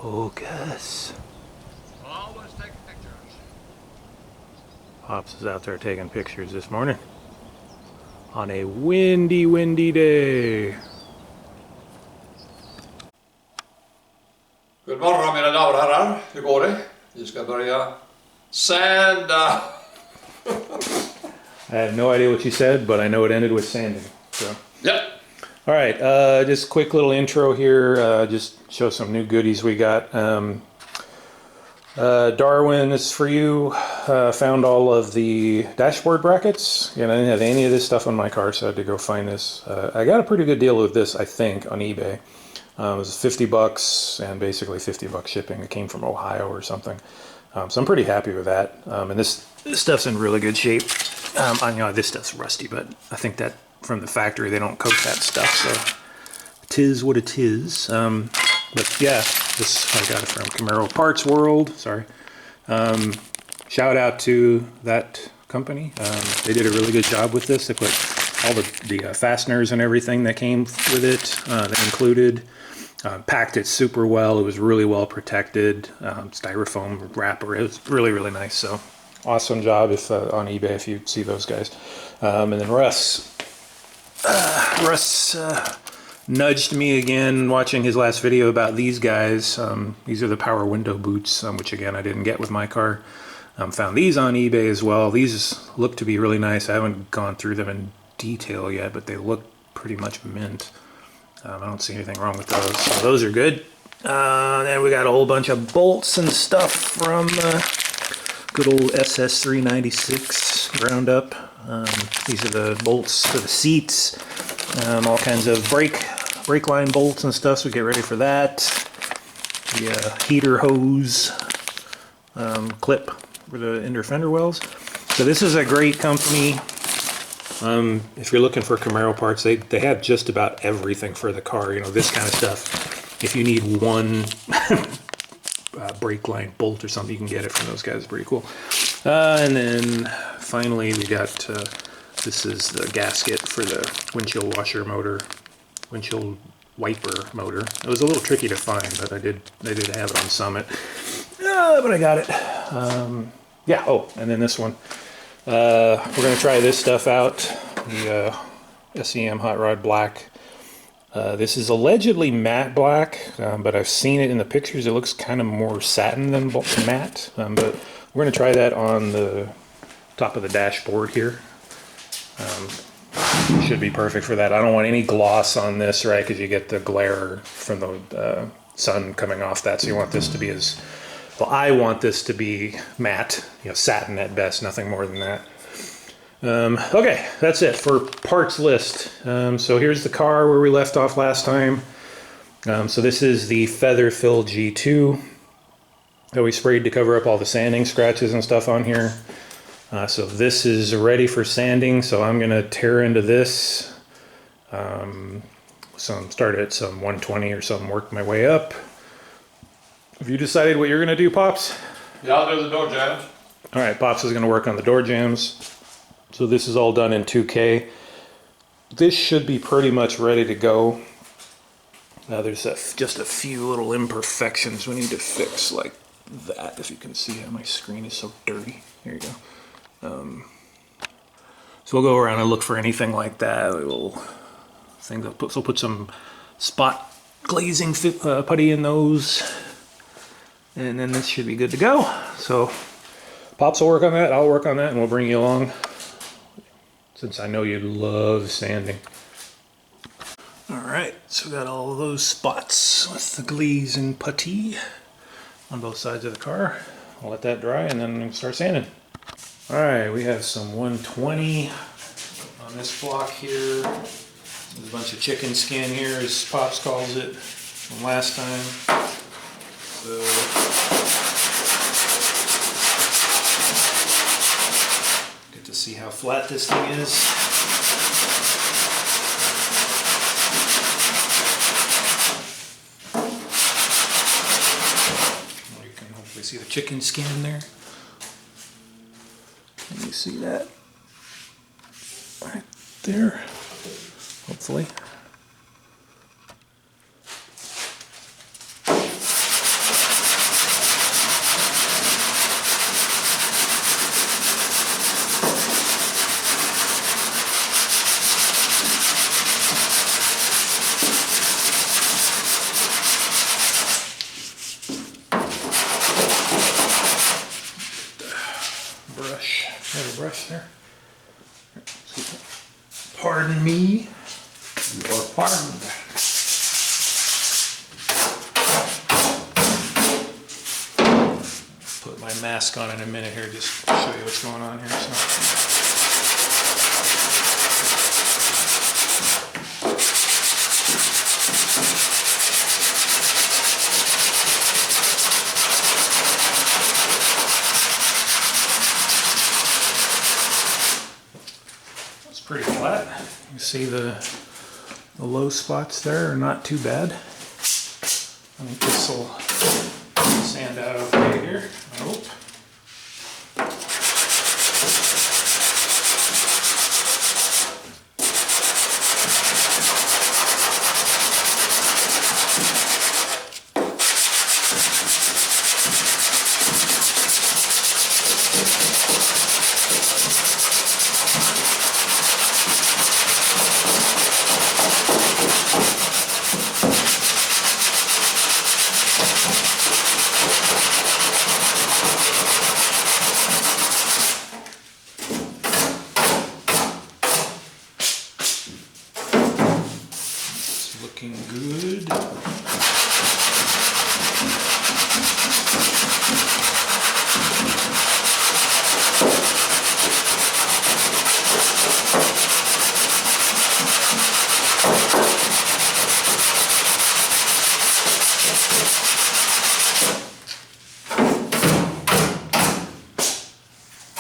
Focus. Always take pictures. Pops is out there taking pictures this morning on a windy day. God morgon mina damer och herrar, hur går det? Vi ska börja sanda. I have no idea what you said, but I know it ended with sanding. So. Yeah. All right, just quick little intro here. Just show some new goodies we got. Darwin, this is for you. Found all of the dashboard brackets. I didn't have any of this stuff on my car, so I had to go find this. I got a pretty good deal with this, I think, on eBay. It was $50 and basically $50 shipping. It came from Ohio or something. So I'm pretty happy with that. And this stuff's in really good shape. I know this stuff's rusty, but I think that from the factory they don't coat that stuff, so tis what it is. But yeah, this I got it from Camaro Parts World. Sorry. Shout out to that company. They did a really good job with this. They put all the fasteners and everything that came with it. They included. Packed it super well. It was really well protected. Styrofoam wrapper. It was really nice. So awesome job if on eBay if you see those guys. And then Russ nudged me again watching his last video about these guys. These are the power window boots, which again I didn't get with my car. Found these on eBay as well. These look to be really nice. I haven't gone through them in detail yet, but they look pretty much mint. I don't see anything wrong with those. So those are good. Then we got a whole bunch of bolts and stuff from good old SS396 Roundup. These are the bolts for the seats. All kinds of brake line bolts and stuff, so we get ready for that. The heater hose clip for the inner fender wells. So this is a great company. If you're looking for Camaro parts, they have just about everything for the car. You know, this kind of stuff. If you need one brake line bolt or something, you can get it from those guys. It's pretty cool. And then finally we got, this is the gasket for the windshield washer motor, windshield wiper motor. It was a little tricky to find, but I did have it on Summit. But I got it. Yeah, oh, and then this one. We're going to try this stuff out, the SEM Hot Rod Black. This is allegedly matte black, but I've seen it in the pictures. It looks kind of more satin than matte, but we're going to try that on the top of the dashboard here. Should be perfect for that. I don't want any gloss on this, right, because you get the glare from the sun coming off that, so you want this to be as... Well, I want this to be matte, satin at best, nothing more than that. Okay, that's it for parts list. So here's the car where we left off last time. So this is the feather-filled G2 that we sprayed to cover up all the sanding scratches and stuff on here. So this is ready for sanding, so I'm going to tear into this. Start at some 120 or something, work my way up. Have you decided what you're going to do, Pops? Yeah, I'll do the door jams. All right, Pops is going to work on the door jams. So this is all done in 2K. This should be pretty much ready to go. There's just a few little imperfections we need to fix, like that, if you can see how my screen is so dirty. Here you go. So we'll go around and look for anything like that. We'll put some spot glazing putty in those. And then this should be good to go. So Pops will work on that, I'll work on that, and we'll bring you along, since I know you love sanding. Alright, so we got all of those spots with the glaze and putty on both sides of the car. I'll let that dry and then we can start sanding. Alright, we have some 120 on this block here. There's a bunch of chicken skin here, as Pops calls it, from last time. So get to see how flat this thing is. You can hopefully see the chicken skin there. Can you see that? Right there. Hopefully. brush there. Pardon me. You are pardoned. Put my mask on in a minute here, just to show you what's going on here. So. It's pretty flat. You see the low spots there are not too bad. I think this will sand out okay here. I hope. Looking good.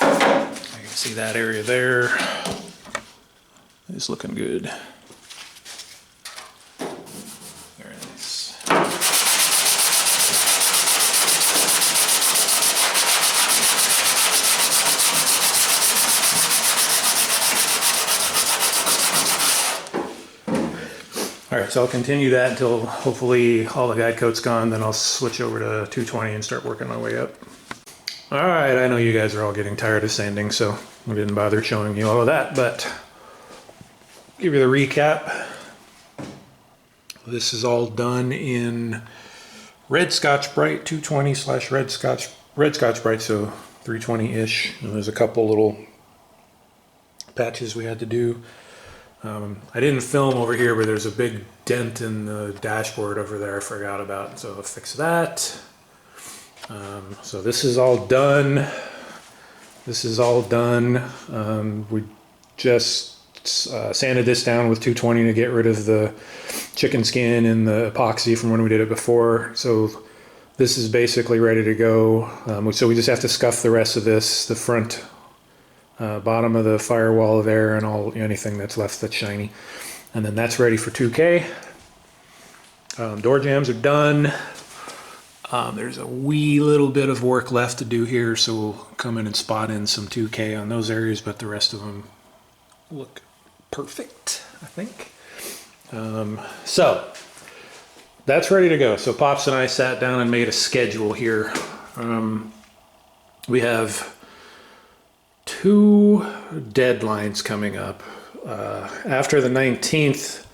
I can see that area there. It's looking good. Very nice. All right, so I'll continue that until hopefully all the guide coat's gone, then I'll switch over to 220 and start working my way up. All right, I know you guys are all getting tired of sanding, so I didn't bother showing you all of that, but give you the recap. This is all done in red Scotch Brite 220 / red Scotch Brite, so 320-ish. And there's a couple little patches we had to do. I didn't film over here, but there's a big dent in the dashboard over there I forgot about, so I'll fix that. So this is all done. This is all done. We just sanded this down with 220 to get rid of the chicken skin and the epoxy from when we did it before. So this is basically ready to go. So we just have to scuff the rest of this, the front bottom of the firewall there and anything that's left that's shiny. And then that's ready for 2K. Door jambs are done. There's a wee little bit of work left to do here, so we'll come in and spot in some 2K on those areas, but the rest of them look perfect, I think. So that's ready to go. So Pops and I sat down and made a schedule here. We have 2 deadlines coming up. After the 19th,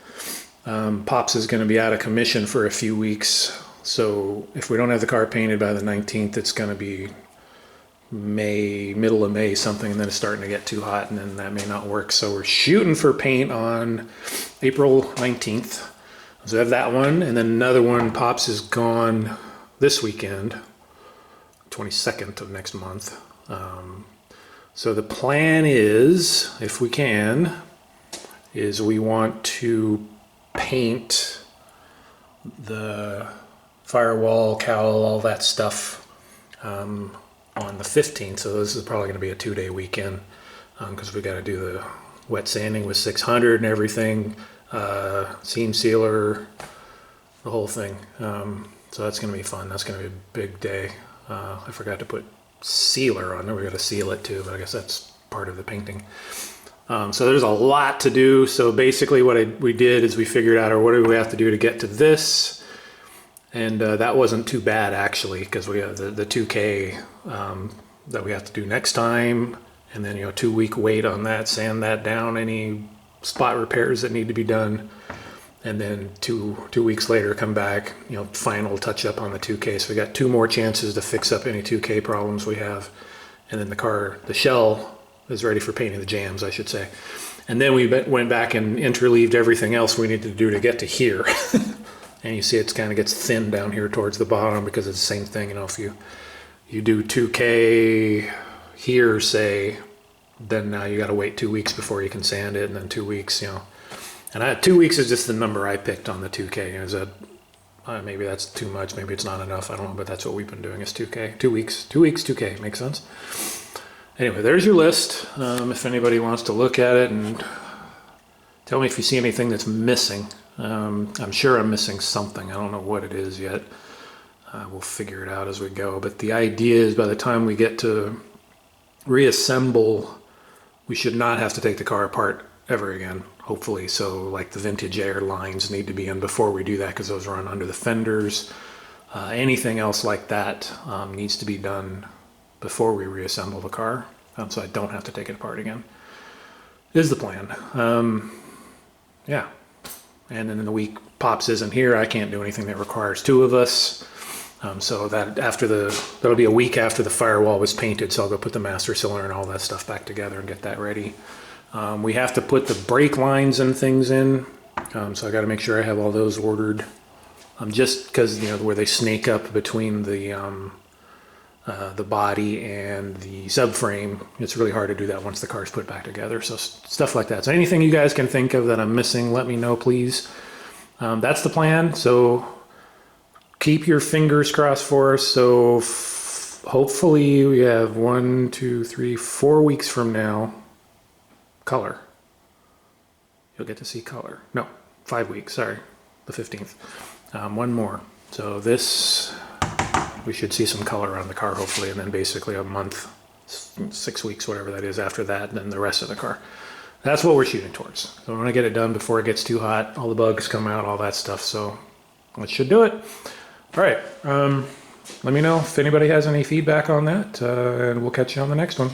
Pops is going to be out of commission for a few weeks. So if we don't have the car painted by the 19th, it's going to be middle of May something, and then it's starting to get too hot, and then that may not work. So we're shooting for paint on April 19th. So I have that one, and then another one. Pops is gone this weekend, 22nd of next month. So the plan is, if we can, is we want to paint the firewall, cowl, all that stuff on the 15th. So this is probably going to be a 2-day weekend because we got to do the wet sanding with 600 and everything, seam sealer, the whole thing. So that's going to be fun. That's going to be a big day. I forgot to put sealer on there. We got to seal it too, but I guess that's part of the painting. So there's a lot to do. So basically what we did is we figured out, or what do we have to do to get to this? And that wasn't too bad actually, because we have the 2K that we have to do next time, and then 2-week wait on that, sand that down, any spot repairs that need to be done, and then two weeks later come back, final touch up on the 2K. So we got 2 more chances to fix up any 2K problems we have, and then the shell is ready for painting the jambs, I should say. And then we went back and interleaved everything else we needed to do to get to here. And you see it kind of gets thin down here towards the bottom because it's the same thing. You know, if you do 2K here, say, then now you got to wait 2 weeks before you can sand it, and then 2 weeks, you know. And 2 weeks is just the number I picked on the 2K. Is that maybe that's too much, maybe it's not enough, I don't know, but that's what we've been doing is 2K. 2 weeks, 2K, makes sense. Anyway, there's your list. If anybody wants to look at it and tell me if you see anything that's missing. I'm sure I'm missing something. I don't know what it is yet. We'll figure it out as we go. But the idea is by the time we get to reassemble, we should not have to take the car apart ever again, hopefully. So like the vintage air lines need to be in before we do that because those run under the fenders. Anything else like that needs to be done before we reassemble the car, so I don't have to take it apart again, is the plan. Yeah. And then in the week Pops isn't here, I can't do anything that requires two of us. So that that'll be a week after the firewall was painted, so I'll go put the master cylinder and all that stuff back together and get that ready. We have to put the brake lines and things in, so I got to make sure I have all those ordered. Just because, you know, where they snake up between the body and the subframe, it's really hard to do that once the car's put back together. So stuff like that. So anything you guys can think of that I'm missing, let me know, please. That's the plan. So keep your fingers crossed for us. So hopefully we have 1, 2, 3, 4 weeks from now, color. You'll get to see color. No, 5 weeks, sorry, the 15th. One more. So this, we should see some color on the car hopefully, and then basically a month, 6 weeks, whatever that is after that, and then the rest of the car. That's what we're shooting towards. So I want to get it done before it gets too hot, all the bugs come out, all that stuff. So that should do it. All right. Let me know if anybody has any feedback on that, and we'll catch you on the next one.